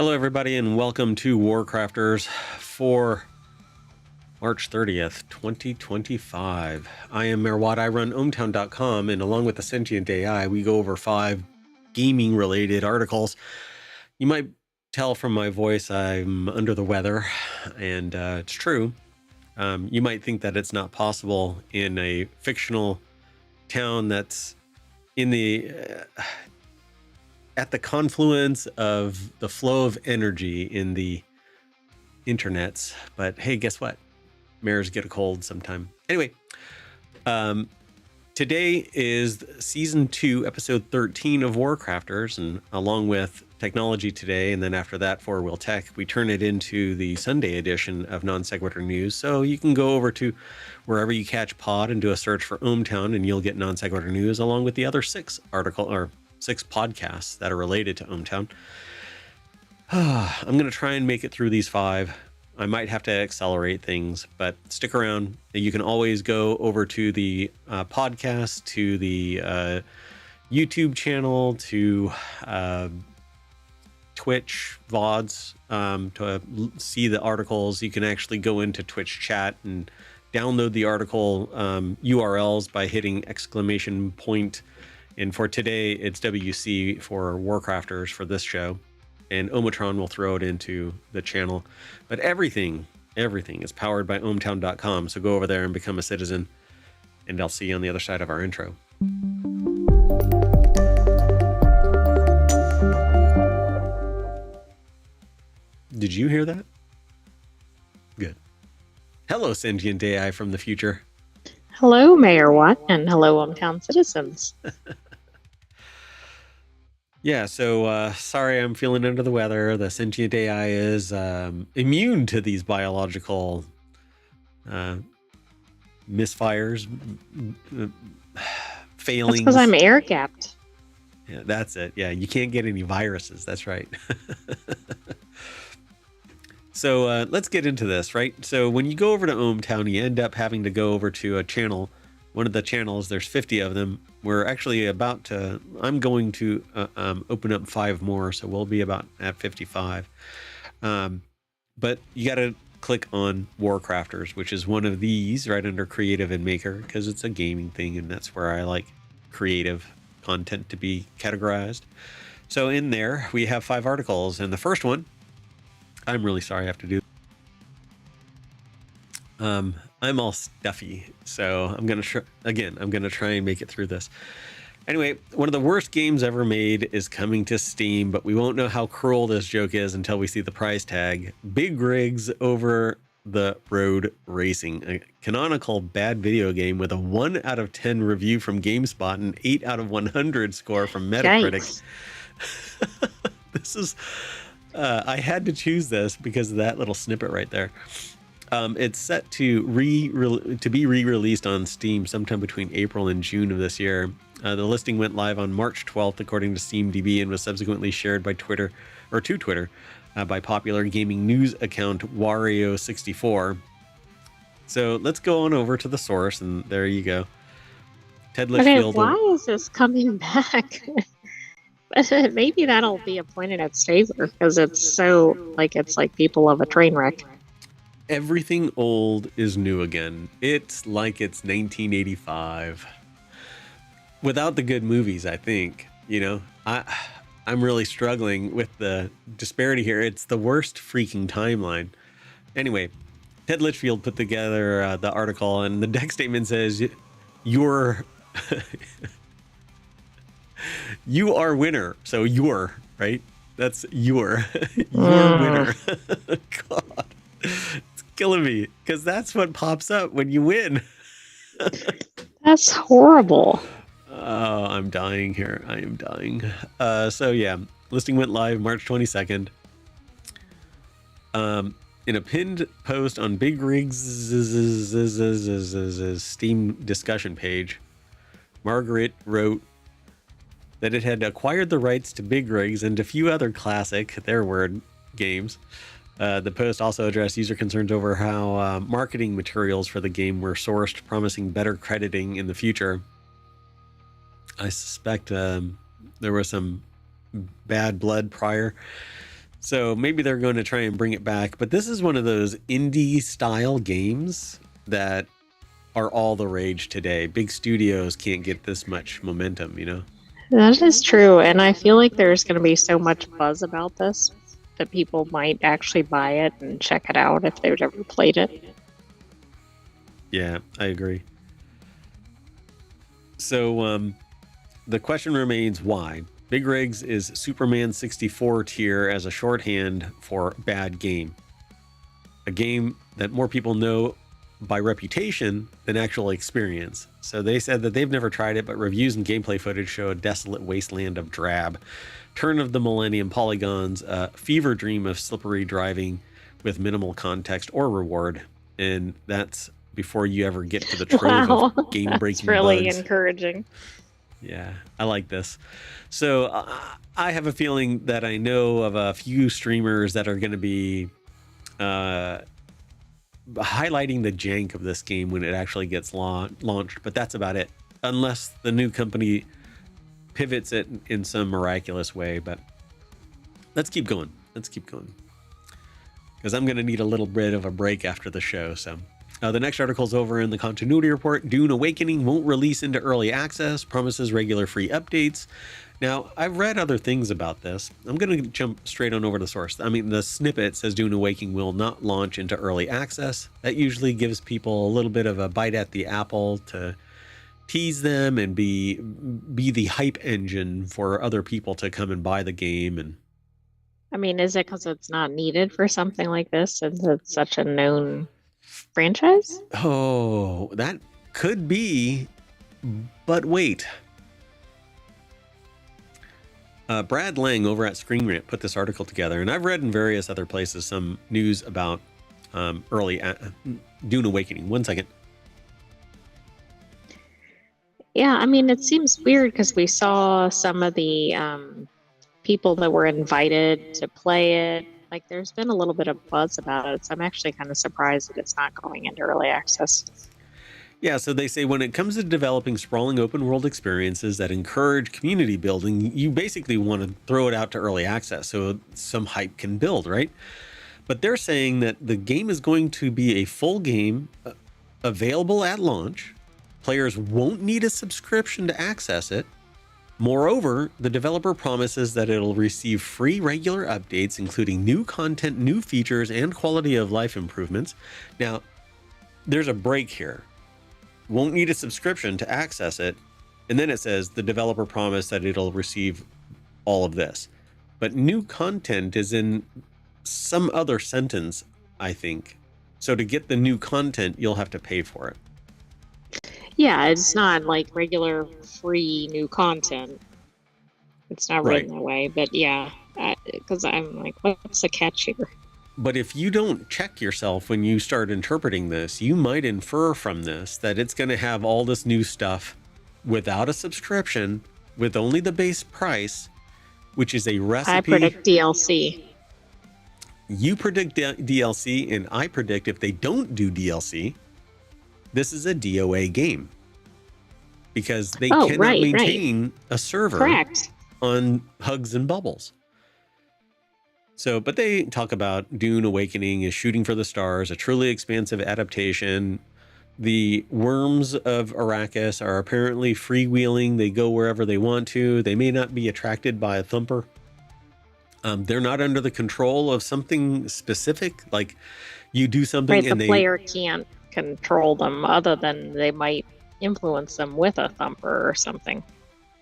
Hello, everybody, and welcome to WarCrafters for March 30th, 2025. I am Mayor Watt. I run ohmtown.com, and along with the Sentient AI, we go over 5 gaming-related articles. You might tell from my voice I'm under the weather, and it's true. You might think that it's not possible in a fictional town that's in the... at the confluence of the flow of energy in the internets. But hey, guess what? Mayors get a cold sometime. Anyway, today is season 2, episode 13 of WarCrafters, and along with TechnologyToday, and then after that, FourWheeltech, we turn it into the Sunday edition of Non Sequitur News. So you can go over to wherever you catch pod and do a search for ohmTown, and you'll get Non Sequitur News along with the other 6 podcasts that are related to ohmTown. I'm going to try and make it through these 5. I might have to accelerate things, but stick around. You can always go over to the podcast, to the YouTube channel, to Twitch VODs to see the articles. You can actually go into Twitch chat and download the article URLs by hitting !. And for today, it's WC for WarCrafters for this show. And Omatron will throw it into the channel. But everything is powered by ohmtown.com. So go over there and become a citizen. And I'll see you on the other side of our intro. Did you hear that? Good. Hello, Sentient AI from the future. Hello, Mayor Watt, and hello, ohmTown citizens. Yeah, so sorry I'm feeling under the weather. The Sentient AI is immune to these biological misfires, failings. That's because I'm air-gapped. Yeah, that's it. Yeah, you can't get any viruses. That's right. So let's get into this, right? So when you go over to ohmTown, you end up having to go over to a channel. One of the channels, there's 50 of them. We're actually I'm going to open up 5 more, so we'll be about at 55. But you got to click on WarCrafters, which is one of these right under Creative and Maker, because it's a gaming thing, and that's where I like creative content to be categorized. So in there, we have 5 articles, and the first one, I'm really sorry I have to do. I'm all stuffy, so I'm gonna try and make it through this. Anyway, one of the worst games ever made is coming to Steam, but we won't know how cruel this joke is until we see the price tag. Big Rigs Over the Road Racing, a canonical bad video game with a 1 out of 10 review from GameSpot and 8 out of 100 score from Metacritic. This is. I had to choose this because of that little snippet right there. It's set to be re-released on Steam sometime between April and June of this year. The listing went live on March 12th, according to SteamDB, and was subsequently shared by Twitter by popular gaming news account Wario64. So let's go on over to the source, and there you go. Ted Litchfield. Okay, why is this coming back? Maybe that'll be a point in its favor because it's like people of a train wreck. Everything old is new again. It's like it's 1985. Without the good movies, I think. You know, I'm really struggling with the disparity here. It's the worst freaking timeline. Anyway, Ted Litchfield put together the article, and the deck statement says, "You're." You are winner. So you're, right? That's your winner. God, it's killing me because that's what pops up when you win. That's horrible. Oh, I'm dying here. I am dying. So yeah, listing went live March 22nd. In a pinned post on Big Rig's Steam discussion page, Margaret wrote that it had acquired the rights to Big Rigs and a few other classic, games. The post also addressed user concerns over how marketing materials for the game were sourced, promising better crediting in the future. I suspect there was some bad blood prior. So maybe they're going to try and bring it back. But this is one of those indie style games that are all the rage today. Big studios can't get this much momentum, you know? That is true, and I feel like there's going to be so much buzz about this that people might actually buy it and check it out if they've ever played it. Yeah, I agree. So the question remains why? Big Rigs is Superman 64 tier as a shorthand for bad game. A game that more people know by reputation than actual experience. So they said that they've never tried it, but reviews and gameplay footage show a desolate wasteland of drab, turn of the millennium polygons, a fever dream of slippery driving with minimal context or reward. And that's before you ever get to the trove of game-breaking really bugs. Encouraging. Yeah, I like this. So I have a feeling that I know of a few streamers that are going to be highlighting the jank of this game when it actually gets launched, but that's about it. Unless the new company pivots it in some miraculous way. But let's keep going. Because I'm going to need a little bit of a break after the show. So the next article is over in the continuity report. Dune Awakening won't release into early access, promises regular free updates. Now, I've read other things about this. I'm going to jump straight on over to the source. I mean, the snippet says Dune Awakening will not launch into early access. That usually gives people a little bit of a bite at the apple to tease them and be the hype engine for other people to come and buy the game. And I mean, is it because it's not needed for something like this since it's such a known franchise? Oh, that could be. But wait. Brad Lang over at Screen Rant put this article together, and I've read in various other places some news about early Dune Awakening. 1 second. Yeah, I mean, it seems weird because we saw some of the people that were invited to play it. Like, there's been a little bit of buzz about it, so I'm actually kind of surprised that it's not going into early access. Yeah, so they say when it comes to developing sprawling open world experiences that encourage community building, you basically want to throw it out to early access so some hype can build, right? But they're saying that the game is going to be a full game available at launch. Players won't need a subscription to access it. Moreover, the developer promises that it'll receive free regular updates, including new content, new features, and quality of life improvements. Now, there's a break here. Won't need a subscription to access it. And then it says the developer promised that it'll receive all of this. But new content is in some other sentence, I think. So to get the new content, you'll have to pay for it. Yeah, it's not like regular free new content. It's not written that way, but yeah, because I'm like, what's the catch here? But if you don't check yourself when you start interpreting this, you might infer from this that it's going to have all this new stuff without a subscription, with only the base price, which is a recipe. I predict DLC. You predict DLC, and I predict if they don't do DLC, this is a DOA game. Because they cannot maintain a server on Hugs and Bubbles. So, but they talk about Dune Awakening is shooting for the stars, a truly expansive adaptation. The worms of Arrakis are apparently freewheeling. They go wherever they want to. They may not be attracted by a thumper. They're not under the control of something specific. Like you do something and the player can't control them other than they might influence them with a thumper or something.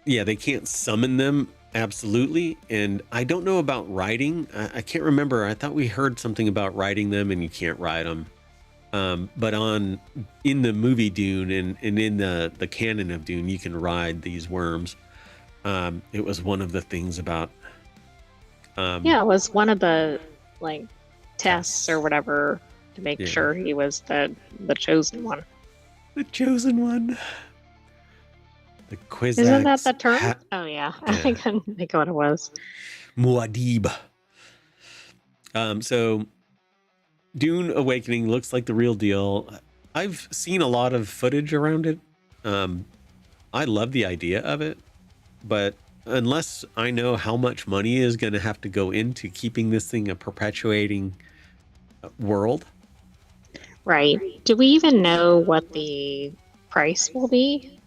Yeah, they can't summon them. Absolutely. And I don't know about riding. I can't remember. I thought we heard something about riding them and you can't ride them. But in the movie Dune and in the canon of Dune, you can ride these worms. It was one of the things about. Yeah, it was one of the like tests or whatever to make sure he was the chosen one. The chosen one. The Quizax. Isn't that the term? Oh, yeah. I couldn't think of what it was. Muad'Dib. So Dune Awakening looks like the real deal. I've seen a lot of footage around it. I love the idea of it, but unless I know how much money is going to have to go into keeping this thing a perpetuating world. Right. Do we even know what the price will be?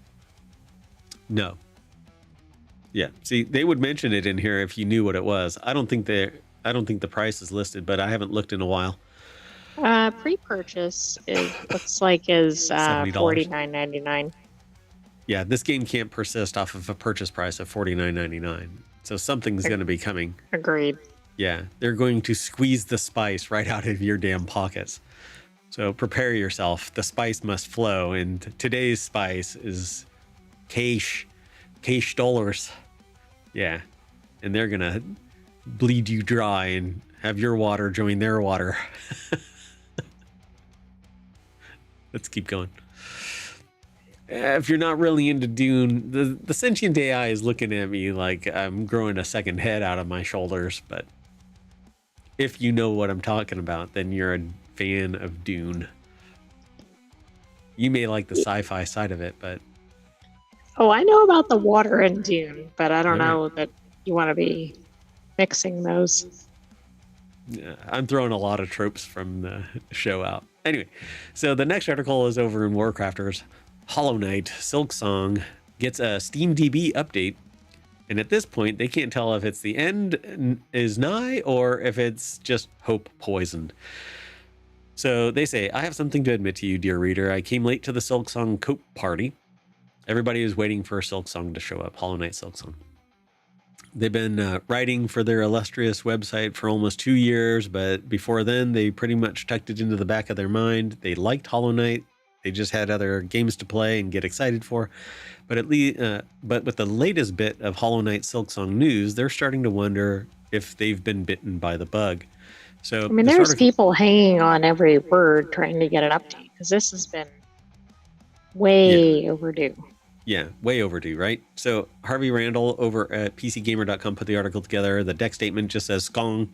No. Yeah. See, they would mention it in here if you knew what it was. I don't think the price is listed, but I haven't looked in a while. Pre-purchase looks like is $70. $49.99. Yeah, this game can't persist off of a purchase price of $49.99. So something's going to be coming. Agreed. Yeah, they're going to squeeze the spice right out of your damn pockets. So prepare yourself. The spice must flow, and today's spice is cash dollars. Yeah, and they're gonna bleed you dry and have your water join their water. Let's keep going. If you're not really into Dune, the sentient AI is looking at me like I'm growing a second head out of my shoulders, but if you know what I'm talking about, then you're a fan of Dune. You may like the sci-fi side of it, but Oh, I know about the water in Dune, but I don't know that you want to be mixing those. I'm throwing a lot of tropes from the show out. Anyway, so the next article is over in WarCrafters. Hollow Knight Silksong gets a SteamDB update, and at this point they can't tell if it's the end is nigh or if it's just hope poisoned. So they say, I have something to admit to you, dear reader. I came late to the Silksong cope party. Everybody is waiting for Silksong to show up, Hollow Knight Silksong. They've been writing for their illustrious website for almost 2 years, but before then, they pretty much tucked it into the back of their mind. They liked Hollow Knight. They just had other games to play and get excited for. But but with the latest bit of Hollow Knight Silksong news, they're starting to wonder if they've been bitten by the bug. So I mean, there's people hanging on every word trying to get an update because this has been way overdue. Yeah, way overdue, right? So Harvey Randall over at PCGamer.com put the article together. The deck statement just says Skong.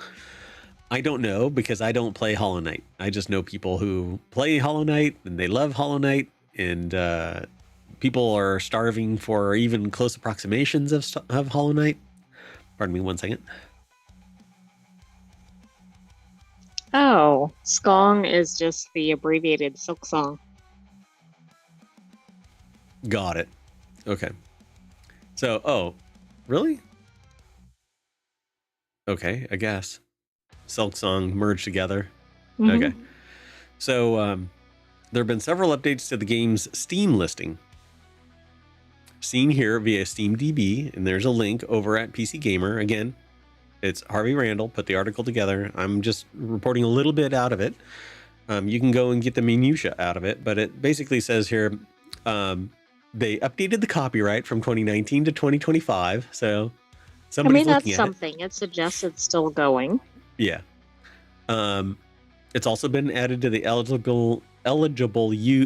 I don't know because I don't play Hollow Knight. I just know people who play Hollow Knight and they love Hollow Knight, and people are starving for even close approximations of Hollow Knight. Pardon me 1 second. Oh, Skong is just the abbreviated Silksong. Got it. Okay. So, oh, really? Okay, I guess. Silksong merged together. Mm-hmm. Okay. So, there have been several updates to the game's Steam listing. Seen here via SteamDB, and there's a link over at PC Gamer. Again, it's Harvey Randall put the article together. I'm just reporting a little bit out of it. You can go and get the minutia out of it, but it basically says here, they updated the copyright from 2019 to 2025. So somebody's looking at it. That's something. It suggests it's still going. Yeah. It's also been added to the eligible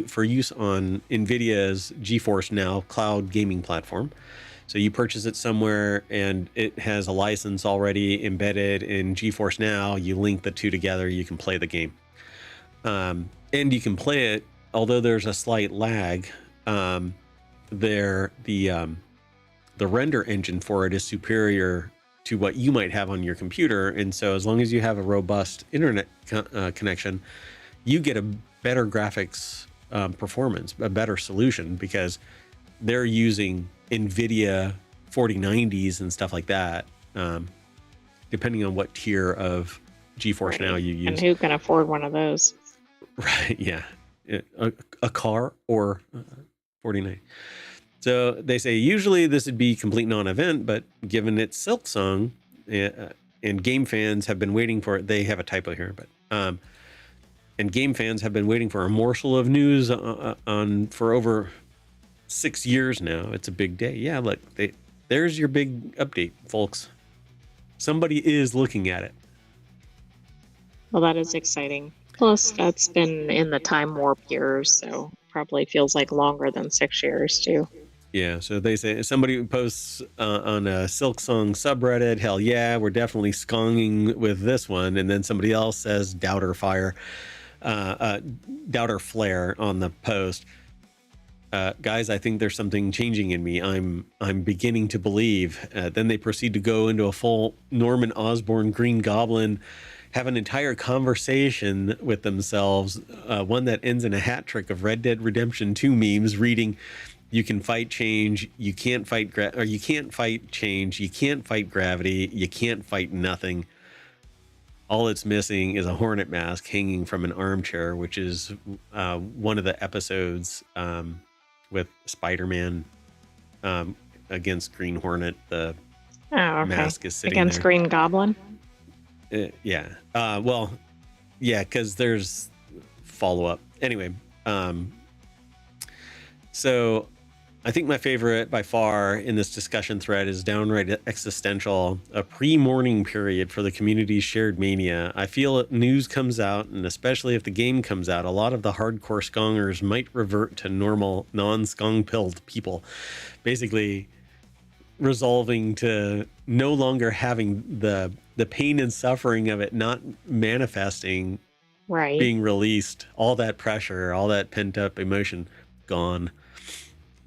for use on NVIDIA's GeForce Now cloud gaming platform. So you purchase it somewhere and it has a license already embedded in GeForce Now. You link the two together, you can play the game. And you can play it, although there's a slight lag. The render engine for it is superior to what you might have on your computer, and so as long as you have a robust internet connection, you get a better graphics performance, a better solution, because they're using NVIDIA 4090s and stuff like that, depending on what tier of GeForce Now you use. And who can afford one of those? Right, yeah. A car or 4090. So they say usually this would be complete non-event, but given it's Silksong, and game fans have been waiting for it. They have a typo here, but and game fans have been waiting for a morsel of news for over 6 years now. It's a big day. Yeah, look, there's your big update, folks. Somebody is looking at it. Well, that is exciting. Plus, that's been in the time warp years, so probably feels like longer than 6 years too. Yeah, so they say somebody posts on a Silksong subreddit, hell yeah, we're definitely skonging with this one, and then somebody else says Doubter Flare on the post. guys, I think there's something changing in me. I'm beginning to believe. Then they proceed to go into a full Norman Osborn Green Goblin, have an entire conversation with themselves, one that ends in a hat trick of Red Dead Redemption 2 memes reading, "You can fight change, you can't fight you can't fight change, you can't fight gravity, you can't fight nothing. All it's missing is a hornet mask hanging from an armchair," which is one of the episodes with Spider-Man against Green Hornet. The mask is sitting against there. Green Goblin. Yeah. Well, yeah, because there's follow-up. Anyway, so I think my favorite by far in this discussion thread is downright existential, a pre-mourning period for the community's shared mania. I feel news comes out, and especially if the game comes out, a lot of the hardcore skongers might revert to normal, non-skong-pilled people, basically resolving to no longer having the pain and suffering of it not manifesting, Right. being released, all that pressure, all that pent-up emotion gone.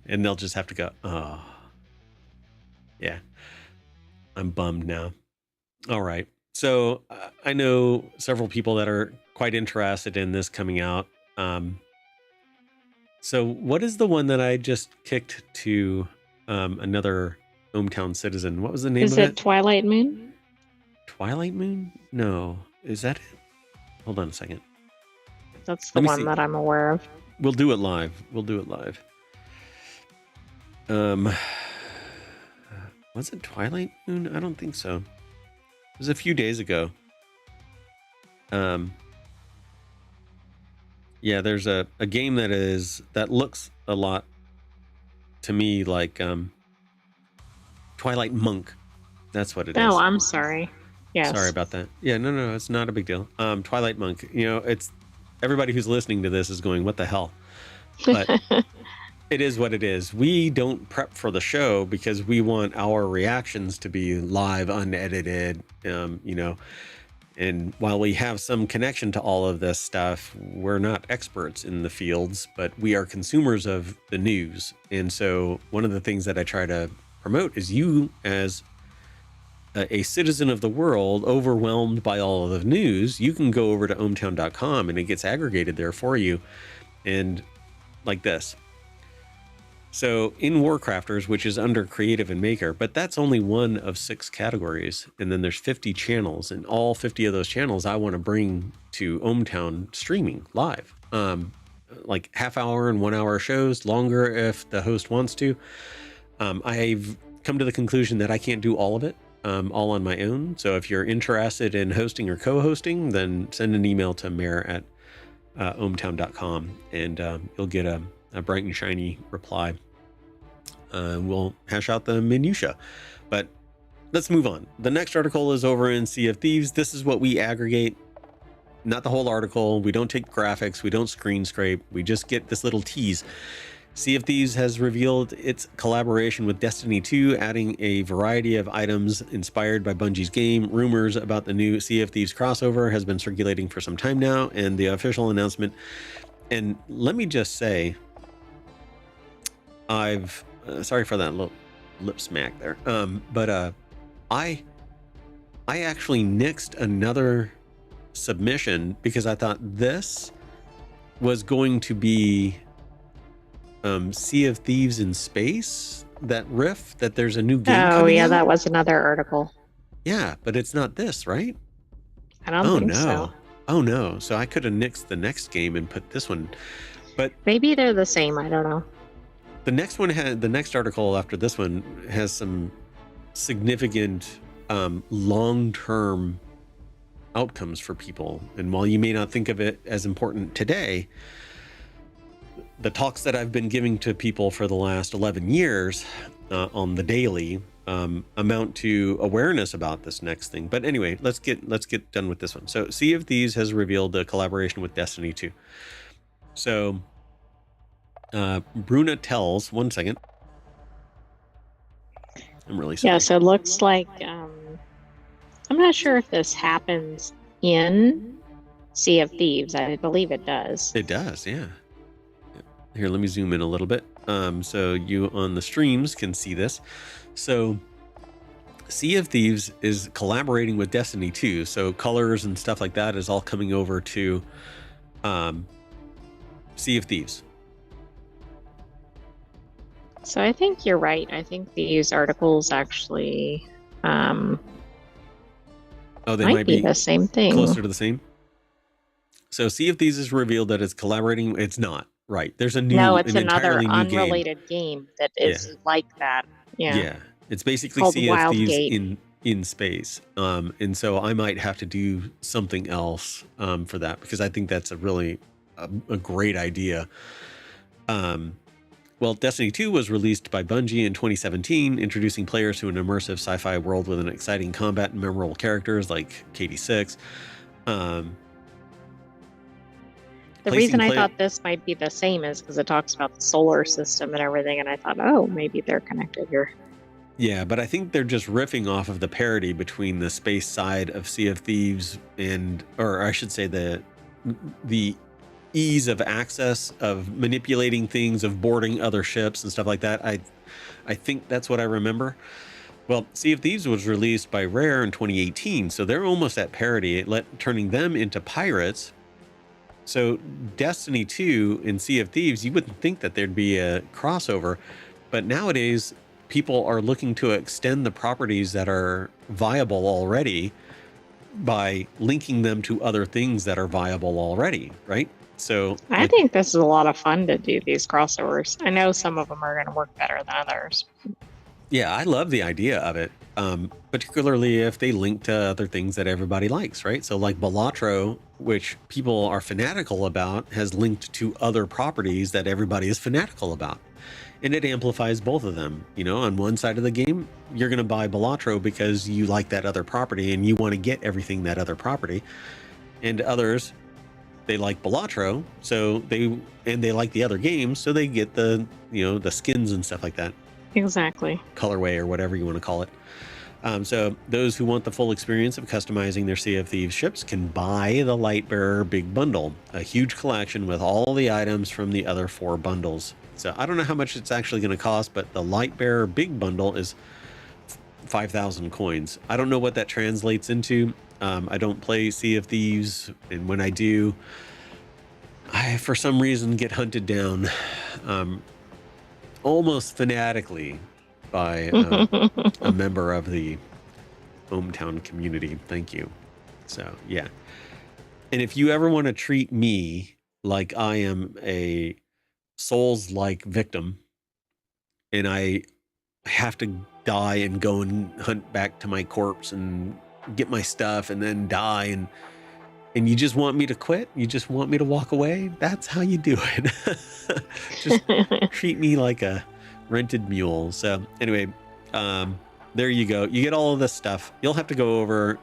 And they'll just have to go, "Oh, yeah, I'm bummed now." All right. So I know several people that are quite interested in this coming out. So what is the one that I just kicked to another hometown citizen? What was the name Is of it it? Twilight Moon? Twilight Moon? No. Is that it? Hold on a second. That's the Let me one see. that I'm aware of. We'll do it live. Was it Twilight Moon? I don't think so. It was a few days ago. Yeah, there's a game that looks a lot to me like Twilight Monk. That's what it is. Oh, I'm sorry. Yes. Sorry about that. Yeah, no, it's not a big deal. Twilight Monk, it's everybody who's listening to this is going, "What the hell?" But it is what it is. We don't prep for the show because we want our reactions to be live, unedited, and while we have some connection to all of this stuff, we're not experts in the fields, but we are consumers of the news. And so one of the things that I try to promote is you as a citizen of the world overwhelmed by all of the news, you can go over to ohmtown.com and it gets aggregated there for you. And like this. So in WarCrafters, which is under Creative and Maker, but that's only one of 6 categories. And then there's 50 channels, and all 50 of those channels I want to bring to ohmTown streaming live. Like half-hour and 1-hour shows, longer if the host wants to. I've come to the conclusion that I can't do all of it all on my own. So if you're interested in hosting or co-hosting, then send an email to mayor@ohmtown.com and you'll get a bright and shiny reply. We'll hash out the minutia, but let's move on. The next article is over in Sea of Thieves. This is what we aggregate, not the whole article. We don't take graphics. We don't screen scrape. We just get this little tease. Sea of Thieves has revealed its collaboration with Destiny 2, adding a variety of items inspired by Bungie's game. Rumors about the new Sea of Thieves crossover has been circulating for some time now, and the official announcement. And let me just say, I've sorry for that little lip smack there, but I actually nixed another submission because I thought this was going to be Sea of Thieves in space, that riff, that there's a new game coming out. That was another article. Yeah, but it's not this, right? I don't think so. Oh no, so I could have nixed the next game and put this one, but maybe they're the same. I don't know. The next one the next article after this one has some significant long-term outcomes for people. And while you may not think of it as important today, the talks that I've been giving to people for the last 11 years on the daily amount to awareness about this next thing. But anyway, let's get done with this one. So Sea of Thieves has revealed a collaboration with Destiny 2. So Bruna tells, one second. I'm really sorry. Yeah, so it looks like I'm not sure if this happens in Sea of Thieves. I believe it does. It does, yeah. Here, let me zoom in a little bit. so you on the streams can see this. So Sea of Thieves is collaborating with Destiny 2, so colors and stuff like that is all coming over to Sea of Thieves. So I think you're right. I think these articles actually They might be the same thing. Closer to the same. So Sea of Thieves is revealed that it's collaborating. It's not, right. There's a new, it's another unrelated game that is like that. Yeah. It's basically called Sea of Thieves Wildgate. in space. And so I might have to do something else for that, because I think that's a really a great idea. Well, Destiny 2 was released by Bungie in 2017, introducing players to an immersive sci-fi world with an exciting combat and memorable characters like KD6. The reason I thought this might be the same is because it talks about the solar system and everything, and I thought, oh, maybe they're connected here. Yeah, but I think they're just riffing off of the parody between the space side of Sea of Thieves or I should say the ease of access, of manipulating things, of boarding other ships and stuff like that. I think that's what I remember. Well, Sea of Thieves was released by Rare in 2018, so they're almost at parity, turning them into pirates. So Destiny 2 and Sea of Thieves, you wouldn't think that there'd be a crossover, but nowadays people are looking to extend the properties that are viable already by linking them to other things that are viable already, right? So I think this is a lot of fun to do these crossovers. I know some of them are going to work better than others. Yeah, I love the idea of it, particularly if they link to other things that everybody likes, right? So like Balatro, which people are fanatical about, has linked to other properties that everybody is fanatical about. And it amplifies both of them. You know, on one side of the game, you're going to buy Balatro because you like that other property and you want to get everything that other property. And others, they like Balatro, so they like the other games, so they get the skins and stuff like that. Exactly. Colorway or whatever you want to call it. So those who want the full experience of customizing their Sea of Thieves ships can buy the Lightbearer Big Bundle, a huge collection with all the items from the other 4 bundles. So I don't know how much it's actually going to cost, but the Lightbearer Big Bundle is 5,000 coins. I don't know what that translates into. I don't play Sea of Thieves, and when I do, I, for some reason, get hunted down almost fanatically by a member of the hometown community. Thank you. So, yeah. And if you ever want to treat me like I am a Souls-like victim, and I have to die and go and hunt back to my corpse and get my stuff and then die, and you just want me to quit, you just want me to walk away, that's how you do it. Just treat me like a rented mule. So anyway, there you go. You get all of this stuff. You'll have to go over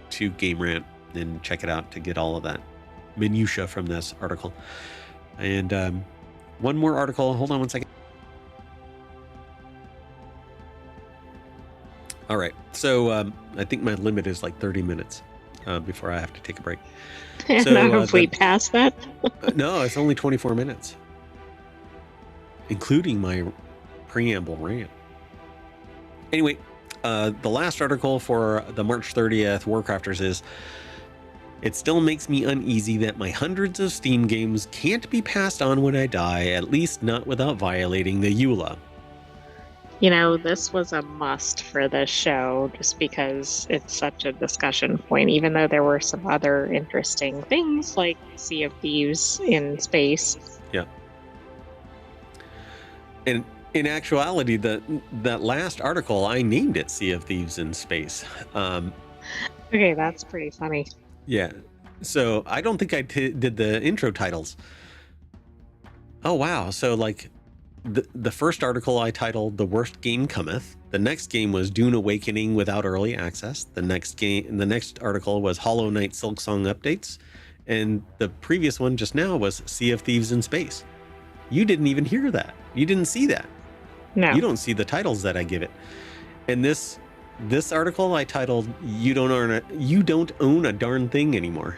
to Game Rant and check it out to get all of that minutia from this article. And one more article. Hold on one second. All right. So I think my limit is like 30 minutes before I have to take a break. So have we passed that? No, it's only 24 minutes, including my preamble rant. Anyway, the last article for the March 30th WarCrafters is, it still makes me uneasy that my hundreds of Steam games can't be passed on when I die, at least not without violating the EULA. You know, this was a must for this show just because it's such a discussion point, even though there were some other interesting things like Sea of Thieves in space. Yeah. And in actuality, that last article, I named it Sea of Thieves in Space. Okay, that's pretty funny. Yeah. So I don't think I did the intro titles. Oh, wow. So like the first article I titled The Worst Game Cometh. The next game was Dune Awakening without early access. The next article was Hollow Knight Silksong updates. And the previous one just now was Sea of Thieves in Space. You didn't even hear that. You didn't see that. No. You don't see the titles that I give it. And this article I titled You don't own a darn thing anymore.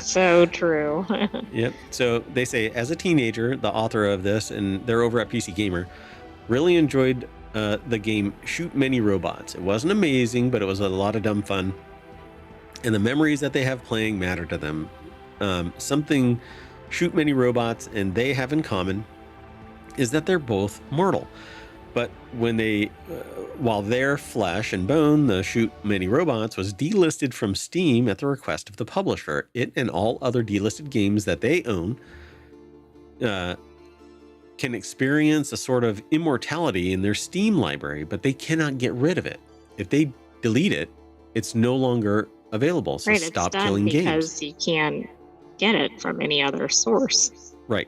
So true. Yep. So they say, as a teenager, the author of this, and they're over at PC Gamer, really enjoyed the game Shoot Many Robots. It wasn't amazing, but it was a lot of dumb fun. And the memories that they have playing matter to them. Something Shoot Many Robots and they have in common is that they're both mortal. But when while their flesh and bone, the Shoot Many Robots, was delisted from Steam at the request of the publisher, it and all other delisted games that they own can experience a sort of immortality in their Steam library, but they cannot get rid of it. If they delete it, it's no longer available. So Right, stop it's killing done games. because you can't get it from any other source. Right.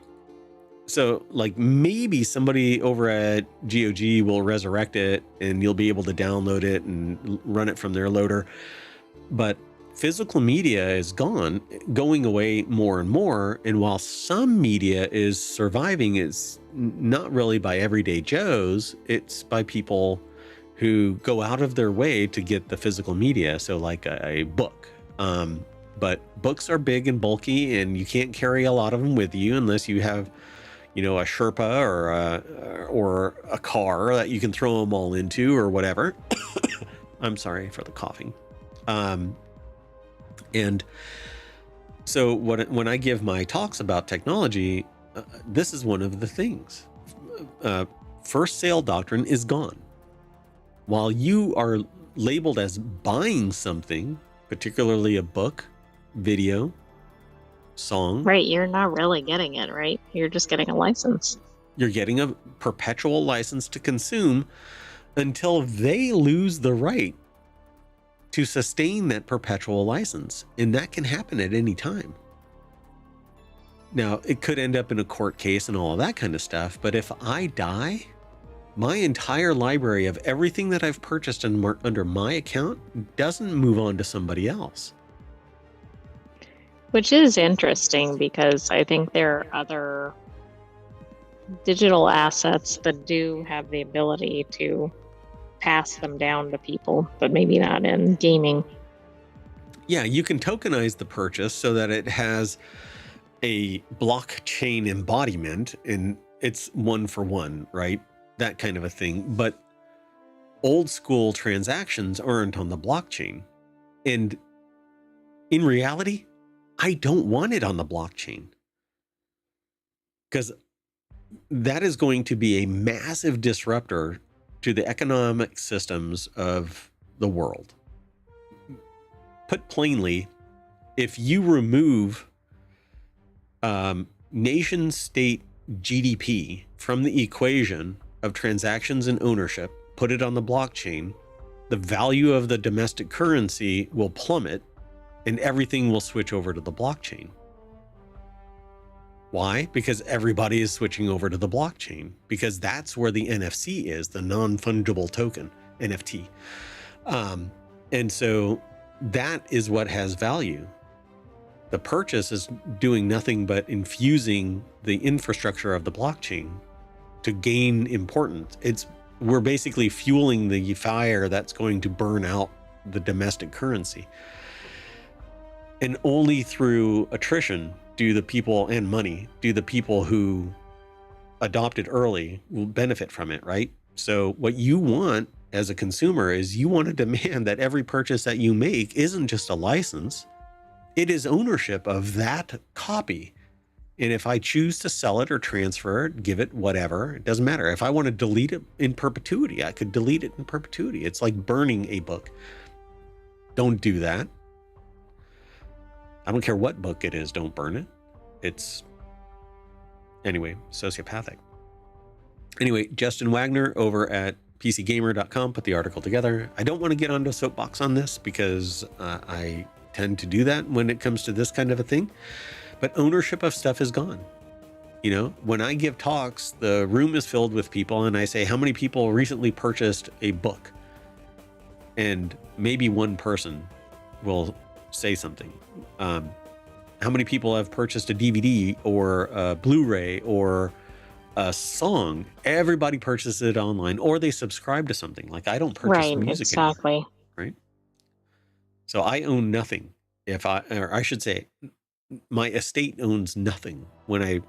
So, like, maybe somebody over at GOG will resurrect it and you'll be able to download it and run it from their loader. But physical media is going away more and more. And while some media is surviving, it's not really by everyday Joes. It's by people who go out of their way to get the physical media. So like a book. But books are big and bulky and you can't carry a lot of them with you unless you have, you know, a Sherpa or a car that you can throw them all into or whatever. I'm sorry for the coughing. And so when I give my talks about technology, this is one of the things. First sale doctrine is gone. While you are labeled as buying something, particularly a book, video, song. Right, you're not really getting it, right? You're just getting a license. You're getting a perpetual license to consume until they lose the right to sustain that perpetual license. And that can happen at any time. Now, it could end up in a court case and all of that kind of stuff. But if I die, my entire library of everything that I've purchased under my account doesn't move on to somebody else. Which is interesting because I think there are other digital assets that do have the ability to pass them down to people, but maybe not in gaming. Yeah, you can tokenize the purchase so that it has a blockchain embodiment and it's one for one, right? That kind of a thing. But old school transactions aren't on the blockchain. And in reality, I don't want it on the blockchain because that is going to be a massive disruptor to the economic systems of the world. Put plainly, if you remove nation state GDP from the equation of transactions and ownership, put it on the blockchain, the value of the domestic currency will plummet and everything will switch over to the blockchain. Why? Because everybody is switching over to the blockchain, because that's where the NFC is, the non-fungible token, NFT. And so that is what has value. The purchase is doing nothing but infusing the infrastructure of the blockchain to gain importance. We're basically fueling the fire that's going to burn out the domestic currency. And only through attrition do the people and money, do the people who adopted early will benefit from it, right? So what you want as a consumer is you want to demand that every purchase that you make isn't just a license. It is ownership of that copy. And if I choose to sell it or transfer it, give it whatever, it doesn't matter. If I want to delete it in perpetuity, I could delete it in perpetuity. It's like burning a book. Don't do that. I don't care what book it is, don't burn it. It's, anyway, sociopathic. Anyway, Justin Wagner over at PCGamer.com put the article together. I don't want to get onto a soapbox on this because I tend to do that when it comes to this kind of a thing. But ownership of stuff is gone. You know, when I give talks, the room is filled with people and I say, how many people recently purchased a book? And maybe one person will say something. How many people have purchased a DVD or a Blu-ray or a song? Everybody purchases it online or they subscribe to something. Like I don't purchase music exactly anymore, right? So I own nothing. or I should say, my estate owns nothing when I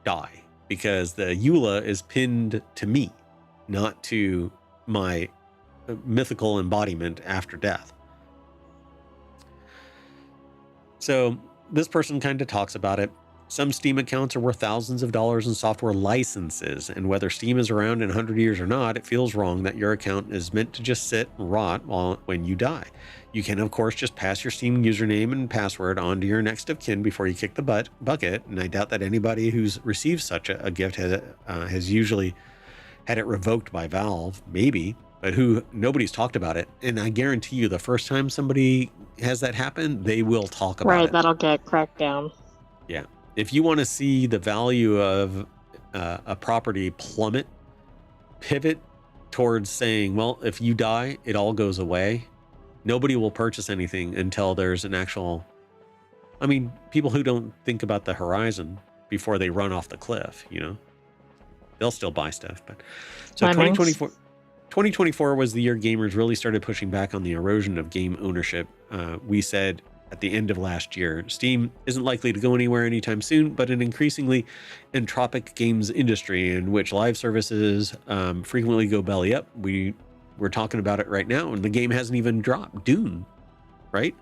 die, because the EULA is pinned to me, not to my mythical embodiment after death. So this person kind of talks about it. Some Steam accounts are worth thousands of dollars in software licenses, and whether Steam is around in 100 years or not, it feels wrong that your account is meant to just sit and rot when you die. You can, of course, just pass your Steam username and password on to your next of kin before you kick the bucket, and I doubt that anybody who's received such a gift has usually had it revoked by Valve, maybe, but nobody's talked about it. And I guarantee you, the first time somebody has that happen, they will talk about it. Right, that'll get cracked down. Yeah. If you want to see the value of a property plummet, pivot towards saying, well, if you die, it all goes away. Nobody will purchase anything until there's an actual... I mean, people who don't think about the horizon before they run off the cliff, you know, they'll still buy stuff. But so 2024 was the year gamers really started pushing back on the erosion of game ownership. We said at the end of last year, Steam isn't likely to go anywhere anytime soon, but an increasingly entropic games industry in which live services frequently go belly up. We're talking about it right now, and the game hasn't even dropped. Dune, right?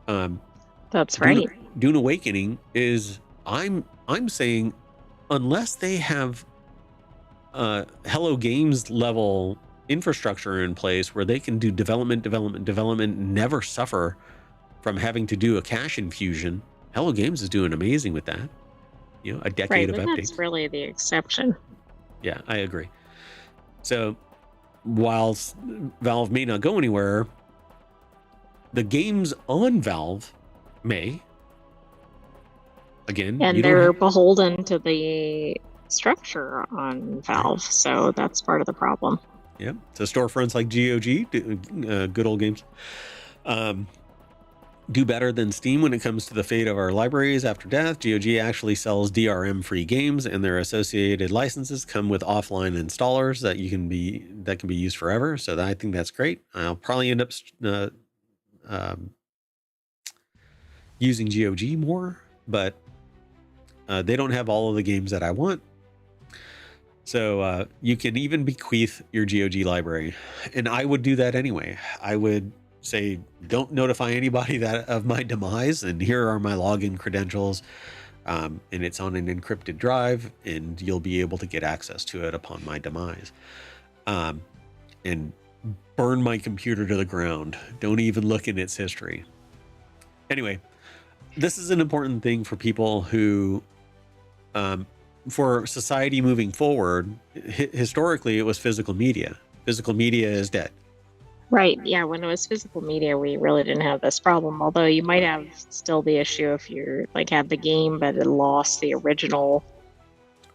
That's right. Dune Awakening is, I'm saying, unless they have Hello Games level infrastructure in place where they can do development, never suffer from having to do a cash infusion. Hello Games is doing amazing with that. You know, a decade of updates. That's really the exception. Yeah, I agree. So whilst Valve may not go anywhere, the games on Valve may. Again, and they're beholden to the structure on Valve, so that's part of the problem. Yeah, so storefronts like GOG, good old games, do better than Steam when it comes to the fate of our libraries after death. GOG actually sells DRM-free games, and their associated licenses come with offline installers that can be used forever. So I think that's great. I'll probably end up using GOG more, but they don't have all of the games that I want. So you can even bequeath your GOG library, and I would do that anyway. I would say, don't notify anybody of my demise, and here are my login credentials, and it's on an encrypted drive, and you'll be able to get access to it upon my demise. And burn my computer to the ground. Don't even look in its history. Anyway, this is an important thing for people who, for society moving forward. Historically, it was physical media. Physical media is dead. Right. Yeah. When it was physical media, we really didn't have this problem. Although you might have still the issue if you're like had the game, but it lost the original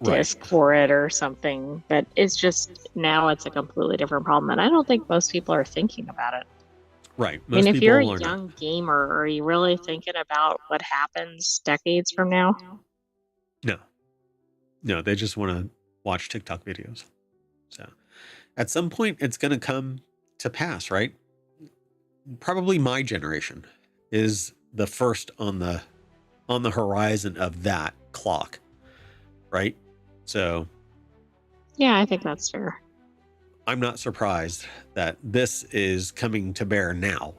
disc for it or something. But it's just now it's a completely different problem, and I don't think most people are thinking about it. Right. I mean, if you're a young gamer, are you really thinking about what happens decades from now? No, they just want to watch TikTok videos. So at some point it's going to come to pass, right? Probably my generation is the first on the horizon of that clock, right? So yeah, I think that's fair. I'm not surprised that this is coming to bear now,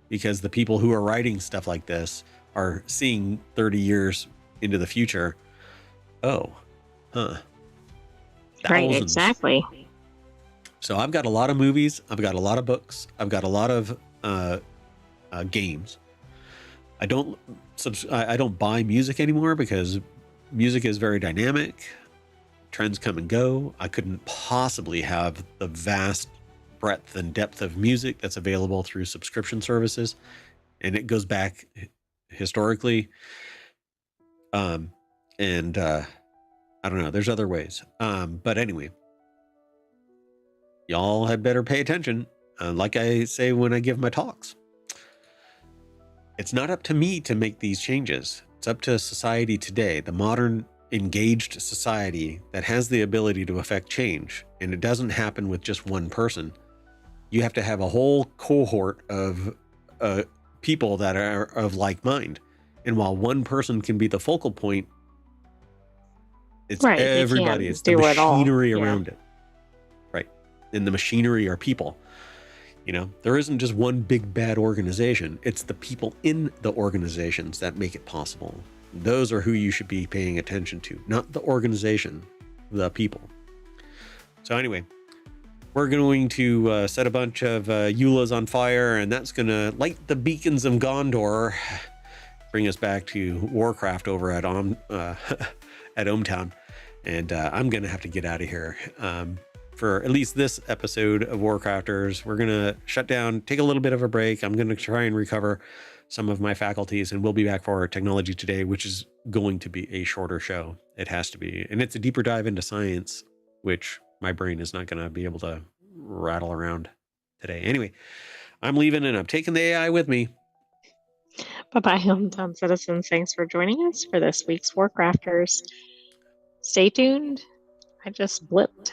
because the people who are writing stuff like this are seeing 30 years into the future. Oh, huh. Right, exactly. So I've got a lot of movies. I've got a lot of books. I've got a lot of games. I don't buy music anymore because music is very dynamic. Trends come and go. I couldn't possibly have the vast breadth and depth of music that's available through subscription services. And it goes back historically. I don't know. There's other ways. But anyway, y'all had better pay attention. Like I say when I give my talks, it's not up to me to make these changes. It's up to society today, the modern engaged society that has the ability to affect change. And it doesn't happen with just one person. You have to have a whole cohort of people that are of like mind. And while one person can be the focal point, it's Right. They everybody. can't It's the do it all. machinery Yeah. around it. Right. And the machinery are people. There isn't just one big bad organization. It's the people in the organizations that make it possible. Those are who you should be paying attention to, not the organization, the people. So anyway, we're going to set a bunch of Eulas on fire, and that's going to light the beacons of Gondor, bring us back to Warcraft over at at Ohmtown. And I'm going to have to get out of here. For at least this episode of Warcrafters, we're going to shut down, take a little bit of a break. I'm going to try and recover some of my faculties, and we'll be back for Technology Today, which is going to be a shorter show. It has to be. And it's a deeper dive into science, which my brain is not going to be able to rattle around today. Anyway, I'm leaving, and I'm taking the AI with me. Bye-bye, hometown citizens. Thanks for joining us for this week's Warcrafters. Stay tuned. I just blipped.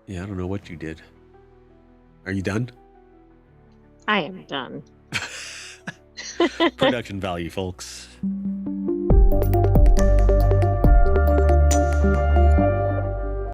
Yeah, I don't know what you did. Are you done? I am done. Production value, folks.